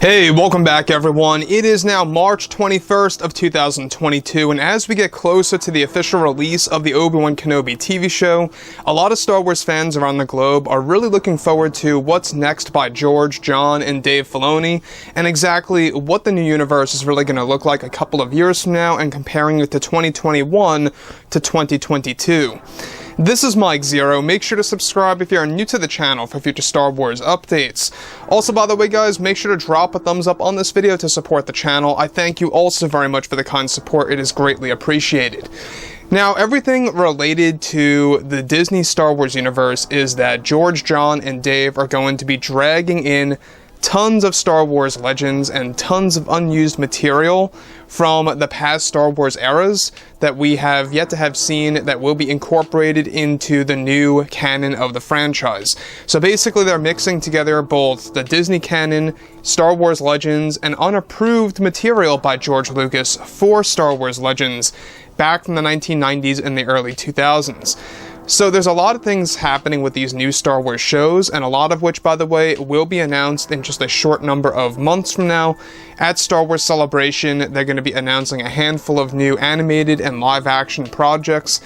Hey, welcome back everyone. It is now March 21st of 2022, and as we get closer to the official release of the Obi-Wan Kenobi TV show, a lot of Star Wars fans around the globe are really looking forward to what's next by George, John, and Dave Filoni, and exactly what the new universe is really going to look like a couple of years from now, and comparing it to 2021 to 2022. This is Mike Zero. Make sure to subscribe if you're new to the channel for future Star Wars updates. Also, by the way guys, make sure to drop a thumbs up on this video to support the channel. I thank you also very much for the kind support. It is greatly appreciated. Now, everything related to the Disney Star Wars universe is that George, John, and Dave are going to be dragging in tons of Star Wars legends and tons of unused material from the past Star Wars eras that we have yet to have seen that will be incorporated into the new canon of the franchise. So basically they're mixing together both the Disney canon, Star Wars Legends, and unapproved material by George Lucas for Star Wars Legends back from the 1990s and the early 2000s. So there's a lot of things happening with these new Star Wars shows, and a lot of which, by the way, will be announced in just a short number of months from now. At Star Wars Celebration, they're going to be announcing a handful of new animated and live-action projects.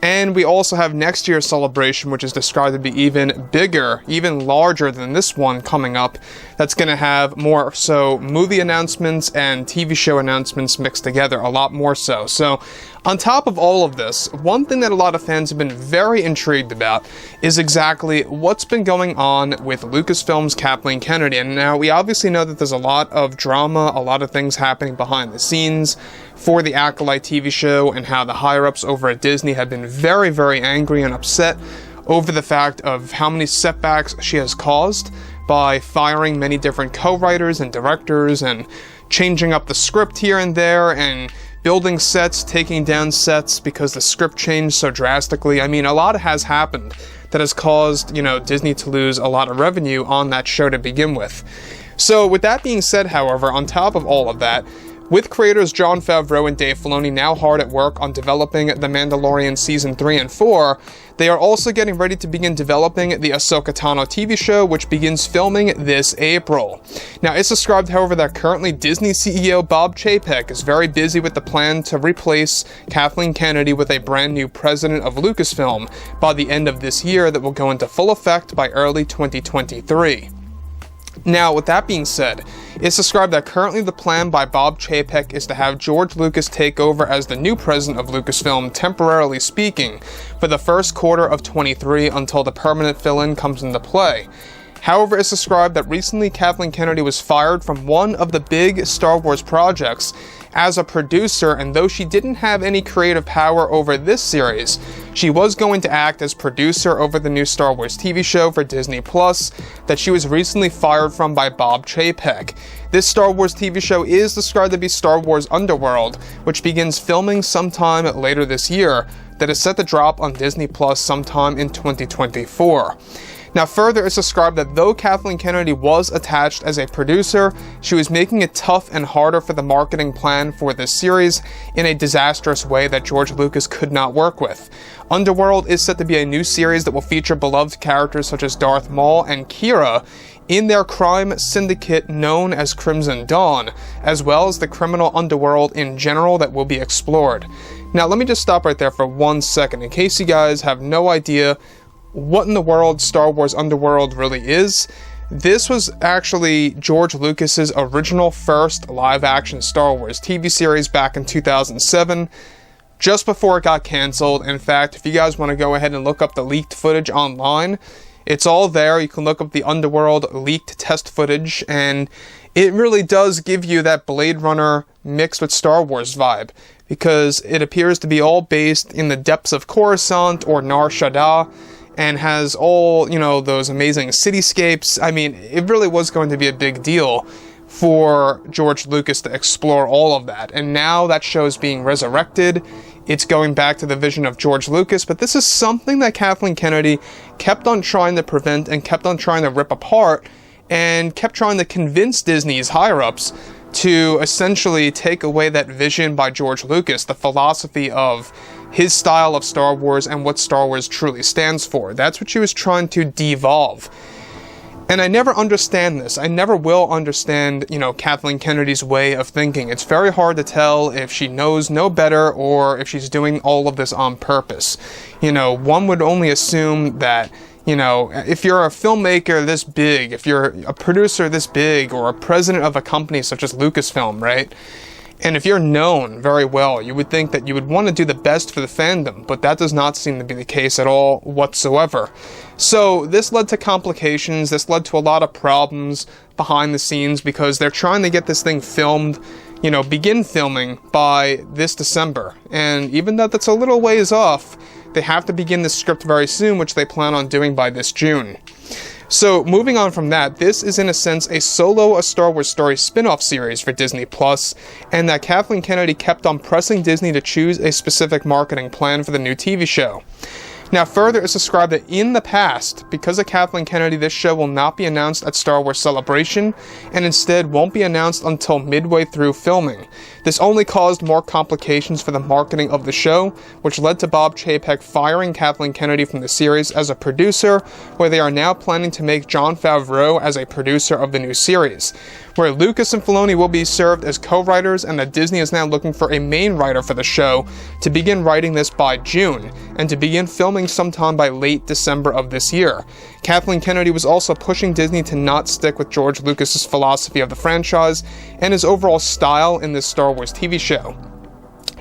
And we also have next year's Celebration, which is described to be even bigger, even larger than this one coming up. That's going to have more so movie announcements and TV show announcements mixed together, a lot more so. So, on top of all of this, one thing that a lot of fans have been very intrigued about is exactly what's been going on with Lucasfilm's Kathleen Kennedy. And now we obviously know that there's a lot of drama, a lot of things happening behind the scenes for the Acolyte TV show, and how the higher-ups over at Disney have been very, very angry and upset over the fact of how many setbacks she has caused by firing many different co-writers and directors and changing up the script here and there and building sets, taking down sets because the script changed so drastically. I mean, a lot has happened that has caused, Disney to lose a lot of revenue on that show to begin with. So with that being said, however, on top of all of that, with creators Jon Favreau and Dave Filoni now hard at work on developing The Mandalorian Season 3 and 4, they are also getting ready to begin developing the Ahsoka Tano TV show, which begins filming this April. Now, it's described, however, that currently Disney CEO Bob Chapek is very busy with the plan to replace Kathleen Kennedy with a brand new president of Lucasfilm by the end of this year that will go into full effect by early 2023. Now, with that being said, it's described that currently the plan by Bob Chapek is to have George Lucas take over as the new president of Lucasfilm, temporarily speaking, for the first quarter of 23 until the permanent fill-in comes into play. However, it's described that recently Kathleen Kennedy was fired from one of the big Star Wars projects as a producer, and though she didn't have any creative power over this series, she was going to act as producer over the new Star Wars TV show for Disney Plus that she was recently fired from by Bob Chapek. This Star Wars TV show is described to be Star Wars Underworld, which begins filming sometime later this year, that is set to drop on Disney Plus sometime in 2024. Now further, it's described that though Kathleen Kennedy was attached as a producer, she was making it tough and harder for the marketing plan for this series in a disastrous way that George Lucas could not work with. Underworld is set to be a new series that will feature beloved characters such as Darth Maul and Kira in their crime syndicate known as Crimson Dawn, as well as the criminal underworld in general that will be explored. Now let me just stop right there for 1 second in case you guys have no idea what in the world Star Wars Underworld really is. This was actually George Lucas's original first live-action Star Wars TV series back in 2007, just before it got canceled. In fact, if you guys want to go ahead and look up the leaked footage online, it's all there. You can look up the Underworld leaked test footage, and it really does give you that Blade Runner mixed with Star Wars vibe, because it appears to be all based in the depths of Coruscant or Nar Shaddaa, and has all, those amazing cityscapes. I mean, it really was going to be a big deal for George Lucas to explore all of that. And now that show is being resurrected. It's going back to the vision of George Lucas, but this is something that Kathleen Kennedy kept on trying to prevent and kept on trying to rip apart, and kept trying to convince Disney's higher-ups to essentially take away that vision by George Lucas, the philosophy of his style of Star Wars and what Star Wars truly stands for. That's what she was trying to devolve. And I never understand this. I never will understand, Kathleen Kennedy's way of thinking. It's very hard to tell if she knows no better or if she's doing all of this on purpose. One would only assume that, if you're a filmmaker this big, if you're a producer this big, or a president of a company such as Lucasfilm, right? And if you're known very well, you would think that you would want to do the best for the fandom, but that does not seem to be the case at all whatsoever. So this led to complications, this led to a lot of problems behind the scenes, because they're trying to get this thing filmed, begin filming by this December. And even though that's a little ways off, they have to begin the script very soon, which they plan on doing by this June. So, moving on from that, this is in a sense a solo A Star Wars Story spin-off series for Disney+, and that Kathleen Kennedy kept on pressing Disney to choose a specific marketing plan for the new TV show. Now, further, it's described that in the past, because of Kathleen Kennedy, this show will not be announced at Star Wars Celebration, and instead won't be announced until midway through filming. This only caused more complications for the marketing of the show, which led to Bob Chapek firing Kathleen Kennedy from the series as a producer, where they are now planning to make Jon Favreau as a producer of the new series, where Lucas and Filoni will be served as co-writers, and that Disney is now looking for a main writer for the show to begin writing this by June, and to begin filming sometime by late December of this year. Kathleen Kennedy was also pushing Disney to not stick with George Lucas's philosophy of the franchise and his overall style in this Star Wars TV show.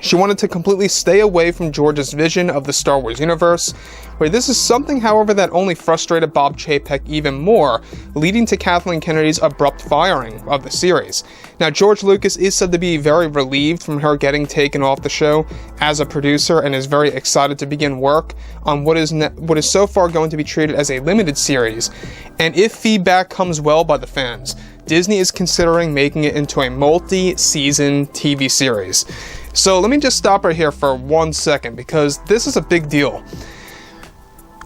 She wanted to completely stay away from George's vision of the Star Wars universe, where this is something, however, that only frustrated Bob Chapek even more, leading to Kathleen Kennedy's abrupt firing of the series. Now, George Lucas is said to be very relieved from her getting taken off the show as a producer, and is very excited to begin work on what is so far going to be treated as a limited series. And if feedback comes well by the fans, Disney is considering making it into a multi-season TV series. So let me just stop right here for 1 second, because this is a big deal.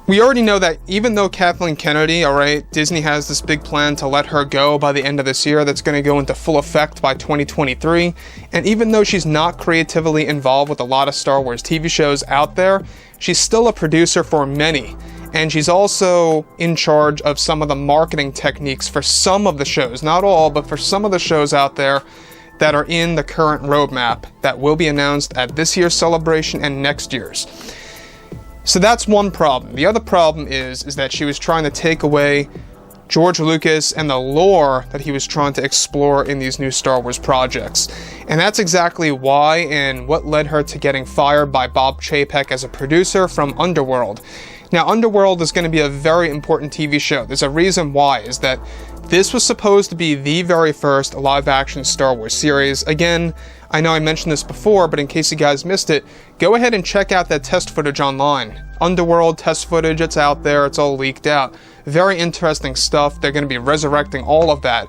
We already know that even though Kathleen Kennedy, Disney has this big plan to let her go by the end of this year that's going to go into full effect by 2023, and even though she's not creatively involved with a lot of Star Wars TV shows out there, she's still a producer for many. And she's also in charge of some of the marketing techniques for some of the shows, not all, but for some of the shows out there that are in the current roadmap that will be announced at this year's celebration and next year's. So that's one problem. The other problem is that she was trying to take away George Lucas and the lore that he was trying to explore in these new Star Wars projects. And that's exactly why and what led her to getting fired by Bob Chapek as a producer from Underworld. Now, Underworld is going to be a very important TV show. There's a reason why, is that this was supposed to be the very first live-action Star Wars series. Again, I know I mentioned this before, but in case you guys missed it, go ahead and check out that test footage online. Underworld test footage, it's out there, it's all leaked out. Very interesting stuff. They're going to be resurrecting all of that.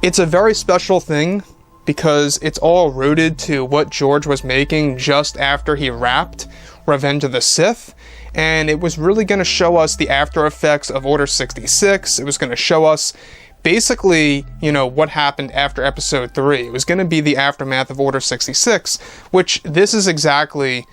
It's a very special thing, because it's all rooted to what George was making just after he wrapped Revenge of the Sith. And it was really going to show us the after effects of Order 66. It was going to show us basically, what happened after Episode 3. It was going to be the aftermath of Order 66, which this is exactly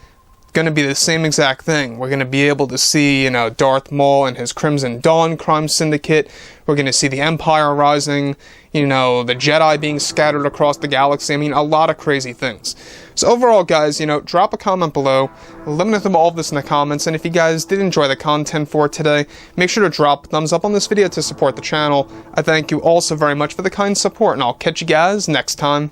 going to be the same exact thing. We're going to be able to see, Darth Maul and his Crimson Dawn crime syndicate. We're going to see the Empire rising, the Jedi being scattered across the galaxy. I mean, a lot of crazy things. So overall, guys, drop a comment below. Let me know all of this in the comments. And if you guys did enjoy the content for today, make sure to drop a thumbs up on this video to support the channel. I thank you all so very much for the kind support, and I'll catch you guys next time.